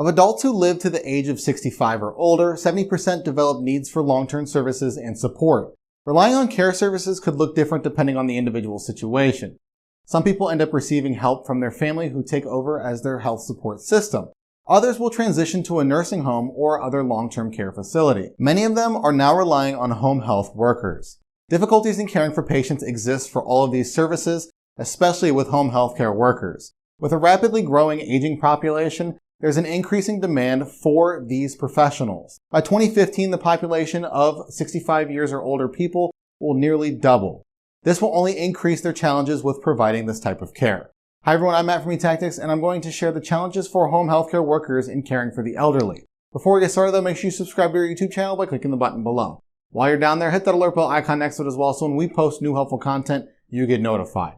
Of adults who live to the age of 65 or older, 70% develop needs for long-term services and support. Relying on care services could look different depending on the individual situation. Some people end up receiving help from their family who take over as their health support system. Others will transition to a nursing home or other long-term care facility. Many of them are now relying on home health workers. Difficulties in caring for patients exist for all of these services, especially with home health care workers. With a rapidly growing aging population, there's an increasing demand for these professionals. By 2015, the population of 65 years or older people will nearly double. This will only increase their challenges with providing this type of care. Hi everyone, I'm Matt from eTactics, and I'm going to share the challenges for home healthcare workers in caring for the elderly. Before we get started though, make sure you subscribe to our YouTube channel by clicking the button below. While you're down there, hit that alert bell icon next to it as well, so when we post new helpful content, you get notified.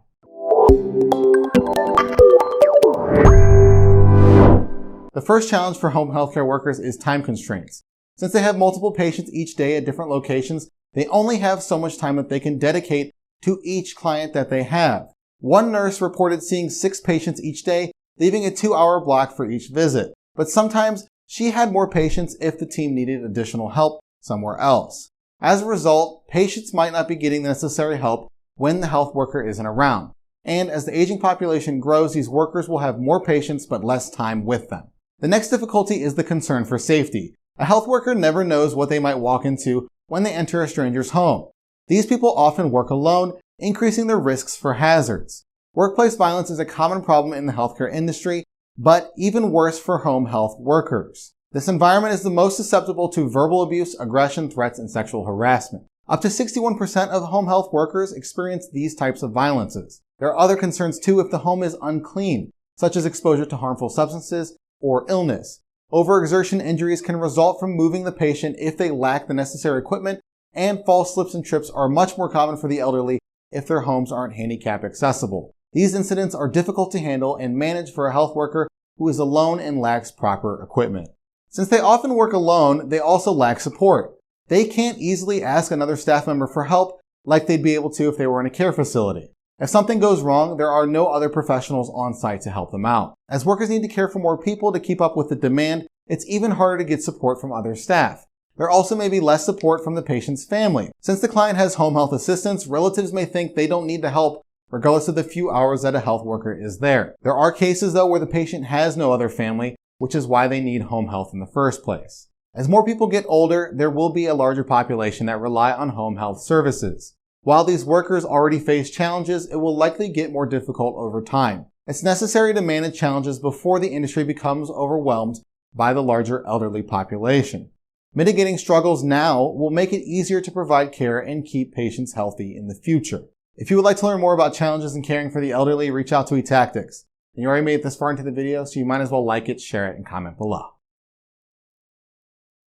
The first challenge for home healthcare workers is time constraints. Since they have multiple patients each day at different locations, they only have so much time that they can dedicate to each client that they have. One nurse reported seeing 6 patients each day, leaving a 2-hour block for each visit. But sometimes she had more patients if the team needed additional help somewhere else. As a result, patients might not be getting the necessary help when the health worker isn't around. And as the aging population grows, these workers will have more patients but less time with them. The next difficulty is the concern for safety. A health worker never knows what they might walk into when they enter a stranger's home. These people often work alone, increasing their risks for hazards. Workplace violence is a common problem in the healthcare industry, but even worse for home health workers. This environment is the most susceptible to verbal abuse, aggression, threats, and sexual harassment. Up to 61% of home health workers experience these types of violences. There are other concerns too if the home is unclean, such as exposure to harmful substances or illness. Overexertion injuries can result from moving the patient if they lack the necessary equipment, and false slips and trips are much more common for the elderly if their homes aren't handicap accessible. These incidents are difficult to handle and manage for a health worker who is alone and lacks proper equipment. Since they often work alone, they also lack support. They can't easily ask another staff member for help like they'd be able to if they were in a care facility. If something goes wrong, there are no other professionals on site to help them out. As workers need to care for more people to keep up with the demand, it's even harder to get support from other staff. There also may be less support from the patient's family. Since the client has home health assistants, relatives may think they don't need the help regardless of the few hours that a health worker is there. There are cases though where the patient has no other family, which is why they need home health in the first place. As more people get older, there will be a larger population that rely on home health services. While these workers already face challenges, it will likely get more difficult over time. It's necessary to manage challenges before the industry becomes overwhelmed by the larger elderly population. Mitigating struggles now will make it easier to provide care and keep patients healthy in the future. If you would like to learn more about challenges in caring for the elderly, reach out to eTactics. And you already made it this far into the video, so you might as well like it, share it, and comment below.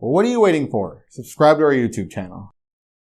Well, what are you waiting for? Subscribe to our YouTube channel.